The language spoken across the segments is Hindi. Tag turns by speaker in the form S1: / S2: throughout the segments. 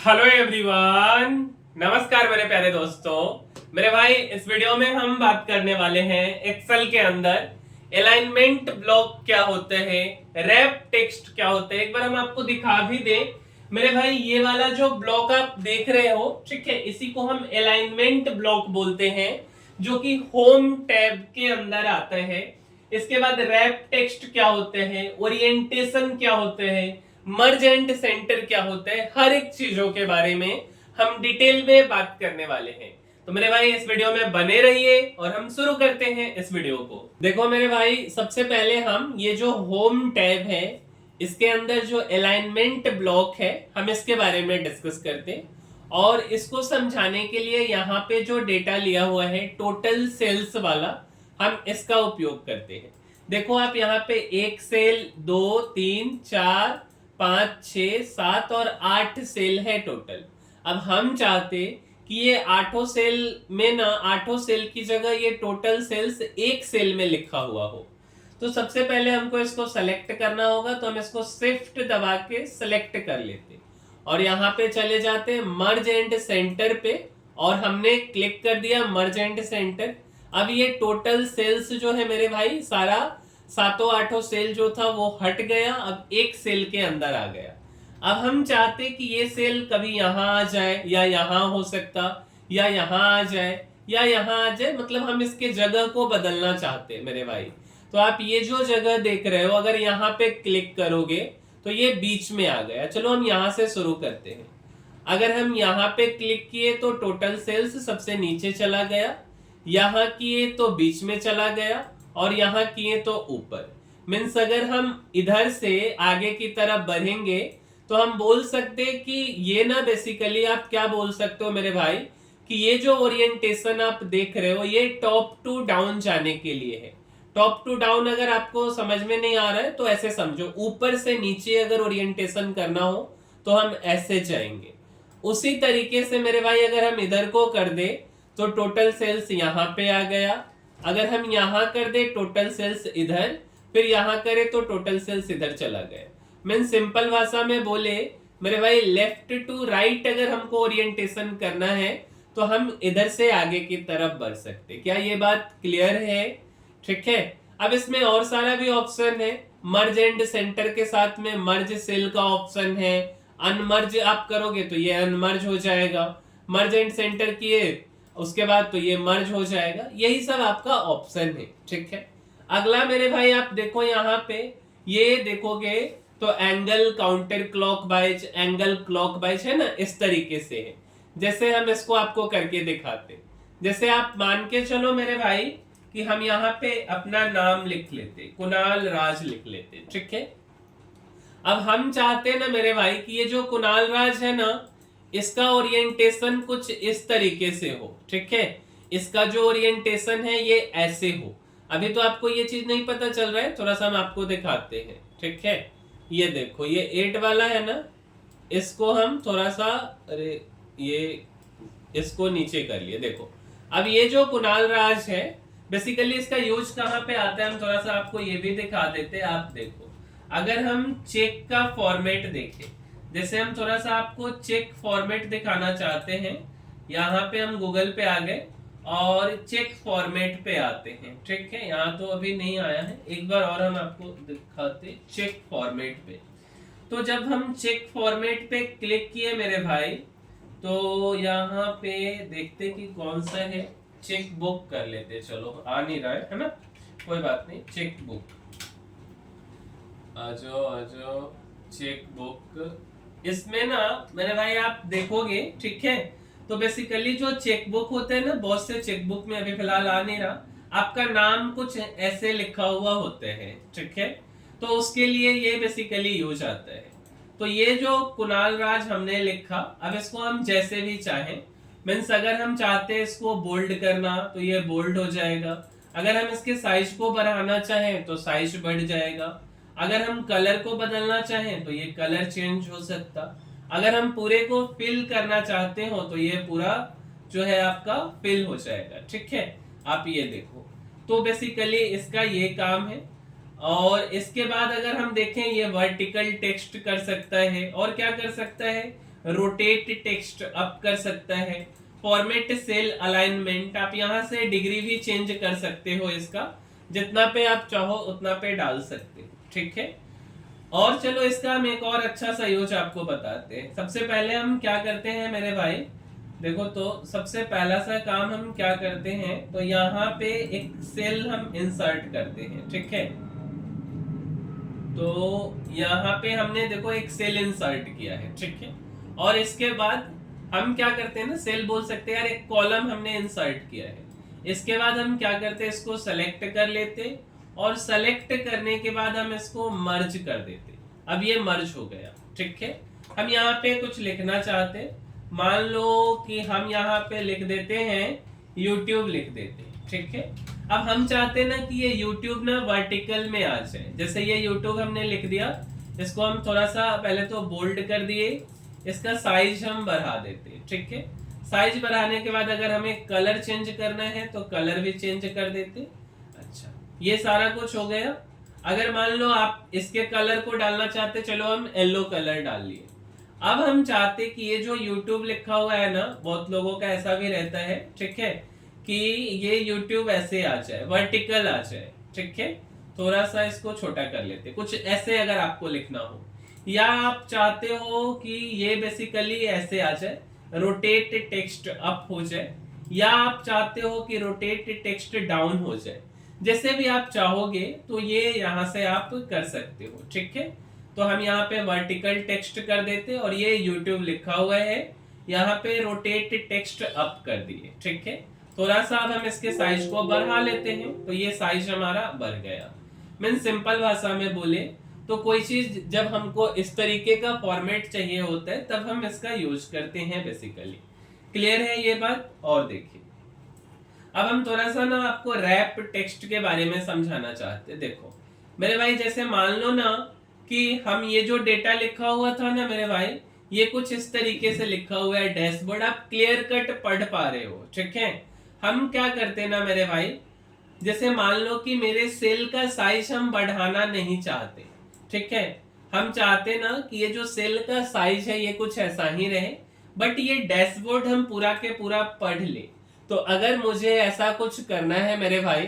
S1: हेलो एवरीवन, नमस्कार मेरे प्यारे दोस्तों। मेरे भाई, इस वीडियो में हम बात करने वाले हैं एक्सेल के अंदर अलाइनमेंट ब्लॉक क्या होते हैं, रैप टेक्स्ट क्या होते हैं। एक बार हम आपको दिखा भी दें मेरे भाई, ये वाला जो ब्लॉक आप देख रहे हो, ठीक है, इसी को हम अलाइनमेंट ब्लॉक बोलते हैं, जो कि होम टैब के अंदर आते हैं। इसके बाद रैप टेक्स्ट क्या होते हैं, ओरिएंटेशन क्या होते हैं, मर्ज एंड सेंटर क्या होता है, हर एक चीजों के बारे में हम डिटेल में बात करने वाले हैं। तो मेरे भाई, इस वीडियो में बने रहिए और हम शुरू करते हैं इस वीडियो को। देखो मेरे भाई, सबसे पहले हम ये जो होम टैब है, इसके अंदर जो अलाइनमेंट ब्लॉक है, हम इसके बारे में डिस्कस करते हैं। और इसको समझाने के लिए यहाँ पे जो डेटा लिया हुआ है टोटल सेल्स वाला, हम इसका उपयोग करते हैं। देखो आप यहाँ पे एक सेल, दो, तीन, चार, 5, 6, 7 और 8 सेल है टोटल। अब हम चाहते कि ये आठों सेल में ना, आठों सेल की जगह ये टोटल सेल्स एक सेल में लिखा हुआ हो। तो सबसे पहले हमको इसको सेलेक्ट करना होगा, तो हम इसको शिफ्ट दबा के सेलेक्ट कर लेते और यहाँ पे चले जाते हैं मर्ज एंड सेंटर पे, और हमने क्लिक कर दिया मर्ज एंड सेंटर। अब ये टोटल सेल्स जो है मेरे भाई, सारा सातों आठों सेल जो था वो हट गया, अब एक सेल के अंदर आ गया। अब हम चाहते कि ये सेल कभी यहां आ जाए, या यहां हो सकता, या यहां आ जाए, या यहां आ जाए, मतलब हम इसके जगह को बदलना चाहते हैं मेरे भाई। तो आप ये जो जगह देख रहे हो, अगर यहाँ पे क्लिक करोगे तो ये बीच में आ गया। चलो हम यहां से शुरू करते हैं। अगर हम यहाँ पे क्लिक किए तो टोटल सेल्स सबसे नीचे चला गया, यहाँ किए तो बीच में चला गया, और यहाँ किए तो ऊपर। मीन्स अगर हम इधर से आगे की तरफ बढ़ेंगे तो हम बोल सकते कि ये ना, बेसिकली आप क्या बोल सकते हो मेरे भाई, कि ये जो ओरिएंटेशन आप देख रहे हो ये टॉप टू डाउन जाने के लिए है। टॉप टू डाउन अगर आपको समझ में नहीं आ रहा है तो ऐसे समझो, ऊपर से नीचे अगर ओरिएंटेशन करना हो तो हम ऐसे जाएंगे। उसी तरीके से मेरे भाई, अगर हम इधर को कर दे तो टोटल सेल्स यहाँ पे आ गया। अगर हम यहाँ कर दे टोटल सेल्स इधर, फिर यहाँ करे तो टोटल सेल्स इधर चला गया। मीन सिंपल भाषा में बोले मेरे भाई, लेफ्ट टू राइट अगर हमको ओरिएंटेशन करना है तो हम इधर से आगे की तरफ बढ़ सकते। क्या ये बात क्लियर है? ठीक है। अब इसमें और सारा भी ऑप्शन है। मर्ज एंड सेंटर के साथ में मर्ज सेल का ऑप्शन है। अनमर्ज आप करोगे तो ये अनमर्ज हो जाएगा। मर्ज एंड सेंटर किए उसके बाद तो ये मर्ज हो जाएगा। यही सब आपका ऑप्शन है। ठीक है। अगला मेरे भाई, आप देखो यहाँ पे, ये देखोगे तो angle counter clockwise, angle clockwise है ना, इस तरीके से है। जैसे हम इसको आपको करके दिखाते, जैसे आप मान के चलो मेरे भाई कि हम यहाँ पे अपना नाम लिख लेते, कुणाल राज लिख लेते। ठीक है। अब हम चाहते ना मेरे भाई कि ये जो कुणाल राज है ना, इसका ओरिएंटेशन कुछ इस तरीके से हो। ठीक है। इसका जो ओरिएंटेशन है ये ऐसे हो। अभी तो आपको ये चीज नहीं पता चल रहा है, थोड़ा सा हम आपको दिखाते हैं। ठीक है। ये देखो, ये 8 वाला है ना, इसको हम थोड़ा सा, अरे ये इसको नीचे कर लिए। देखो अब ये जो कुणाल राज है, बेसिकली इसका यूज कहाँ पे आता है, हम थोड़ा सा आपको ये भी दिखा देते हैं। आप देखो, अगर हम चेक का फॉर्मेट देखें, जैसे हम थोड़ा सा आपको चेक फॉर्मेट दिखाना चाहते हैं, यहाँ पे हम गूगल पे आ गए और चेक फॉर्मेट पे आते हैं। ठीक है। यहाँ तो अभी नहीं आया है, एक बार और हम आपको दिखाते चेक फॉर्मेट पे। तो जब हम चेक फॉर्मेट पे क्लिक किए मेरे भाई, तो यहाँ पे देखते कि कौन सा है। चेक बुक कर लेते, चलो आ नहीं रहा है ना, कोई बात नहीं। चेक बुक, आ जाओ चेक बुक। इसमें ना मेरे भाई आप देखोगे, ठीक है, तो बेसिकली जो चेक बुक होते हैं ना, बहुत से चेक बुक में अभी फिलहाल आ नहीं रहा, आपका नाम कुछ ऐसे लिखा हुआ होते हैं। ठीक है। तो उसके लिए ये बेसिकली यूज आता है। तो ये जो कुणाल राज हमने लिखा, अब इसको हम जैसे भी चाहें, मीन्स अगर हम चाहते हैं इसको बोल्ड करना तो ये बोल्ड हो जाएगा। अगर हम इसके साइज को बढ़ाना चाहें तो साइज बढ़ जाएगा। अगर हम कलर को बदलना चाहें तो ये कलर चेंज हो सकता। अगर हम पूरे को फिल करना चाहते हो तो ये पूरा जो है आपका फिल हो जाएगा। ठीक है। आप ये देखो, तो बेसिकली इसका ये काम है। और इसके बाद अगर हम देखें, ये वर्टिकल टेक्स्ट कर सकता है, और क्या कर सकता है, रोटेट टेक्स्ट अप कर सकता है, फॉर्मेट सेल अलाइनमेंट, आप यहाँ से डिग्री भी चेंज कर सकते हो, इसका जितना पे आप चाहो उतना पे डाल सकते हो, ठीक है। और चलो इसका हम एक और अच्छा सा यूज आपको बताते हैं। सबसे पहले हम क्या करते हैं मेरे भाई, देखो तो सबसे पहला सा काम हम क्या करते हैं, तो यहाँ पे एक सेल हम इंसर्ट करते हैं, ठीक है। तो यहाँ पे हमने देखो एक सेल इंसर्ट किया है, ठीक है। और इसके बाद हम क्या करते हैं ना, सेल बोल सकते हैं यार, एक कॉलम हमने इंसर्ट किया है। इसके बाद हम क्या करते हैं, इसको सेलेक्ट कर लेते और सेलेक्ट करने के बाद हम इसको मर्ज कर देते। अब ये मर्ज हो गया, ठीक है। हम यहाँ पे कुछ लिखना चाहते, मान लो कि हम यहाँ पे लिख देते हैं YouTube लिख देते, ठीक है। अब हम चाहते ना कि ये YouTube ना वर्टिकल में आ जाए, जैसे ये YouTube हमने लिख दिया, इसको हम थोड़ा सा पहले तो बोल्ड कर दिए, इसका साइज हम बढ़ा देते, ठीक है। साइज बढ़ाने के बाद अगर हमें कलर चेंज करना है तो कलर भी चेंज कर देते। अच्छा, ये सारा कुछ हो गया। अगर मान लो आप इसके कलर को डालना चाहते, चलो हम येलो कलर डाल लिए। अब हम चाहते कि ये जो YouTube लिखा हुआ है ना, बहुत लोगों का ऐसा भी रहता है, ठीक है, कि ये YouTube ऐसे आ जाए, वर्टिकल आ जाए, ठीक है। थोड़ा सा इसको छोटा कर लेते, कुछ ऐसे अगर आपको लिखना हो, या आप चाहते हो कि ये बेसिकली ऐसे आ जाए, रोटेट टेक्स्ट अप हो जाए, या आप चाहते हो कि रोटेट टेक्स्ट डाउन हो जाए, जैसे भी आप चाहोगे तो ये यहां से आप कर सकते हो, ठीक है। तो हम यहाँ पे वर्टिकल टेक्स्ट कर देते और ये YouTube लिखा हुआ है, यहाँ पे रोटेट टेक्स्ट अप कर दिए, ठीक है। थोड़ा सा अब हम इसके साइज को बढ़ा लेते हैं, तो ये साइज हमारा बढ़ गया। मीन सिंपल भाषा में बोले तो कोई चीज जब हमको इस तरीके का फॉर्मेट चाहिए होता है तब हम इसका यूज करते हैं बेसिकली। क्लियर है ये बात? और देखिए अब हम थोड़ा सा ना आपको रैप टेक्स्ट के बारे में समझाना चाहते हैं। देखो मेरे भाई, जैसे मान लो ना कि हम ये जो डेटा लिखा हुआ था ना मेरे भाई, ये कुछ इस तरीके से लिखा हुआ है डैशबोर्ड, आप क्लियर कट पढ़ पा रहे हो, ठीक है। हम क्या करते हैं ना मेरे भाई, जैसे मान लो कि मेरे सेल का साइज हम बढ़ाना नहीं चाहते, ठीक है। हम चाहते ना कि ये जो सेल का साइज है ये कुछ ऐसा ही रहे, बट ये डैशबोर्ड हम पूरा के पूरा पढ़ ले। तो अगर मुझे ऐसा कुछ करना है मेरे भाई,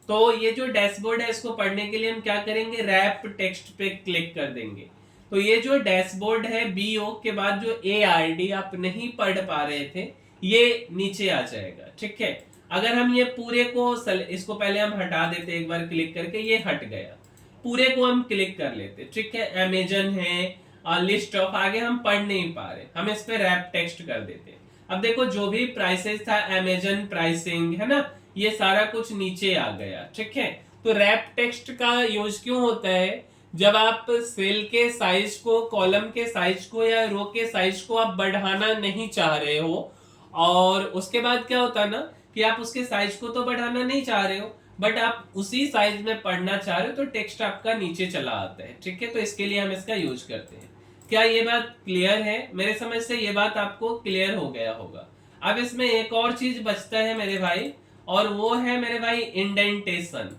S1: तो ये जो डैशबोर्ड है इसको पढ़ने के लिए हम क्या करेंगे, रैप टेक्स्ट पे क्लिक कर देंगे। तो ये जो डैशबोर्ड है, BO के बाद जो ARD आप नहीं पढ़ पा रहे थे, ये नीचे आ जाएगा, ठीक है। अगर हम ये पूरे को इसको पहले हम हटा देते एक बार क्लिक करके, ये हट गया, पूरे को हम क्लिक कर लेते, ठीक है। अमेजन है और लिस्ट ऑफ, आगे हम पढ़ नहीं पा रहे, हम इस पे रैप टेक्स्ट कर देते। अब देखो जो भी प्राइसेस था, अमेजन प्राइसिंग है ना, ये सारा कुछ नीचे आ गया, ठीक है। तो रैप टेक्स्ट का यूज क्यों होता है, जब आप सेल के साइज को, कॉलम के साइज को या रो के साइज को आप बढ़ाना नहीं चाह रहे हो, और उसके बाद क्या होता है ना कि आप उसके साइज को तो बढ़ाना नहीं चाह रहे हो, बट आप उसी साइज में पढ़ना चाह रहे हो, तो टेक्स्ट आपका नीचे चला आता है, ठीक है। तो इसके लिए हम इसका यूज करते हैं। क्या ये बात क्लियर है? मेरे समझ से ये बात आपको क्लियर हो गया होगा। अब इसमें एक और चीज बचता है मेरे भाई, और वो है मेरे भाई इंडेंटेशन।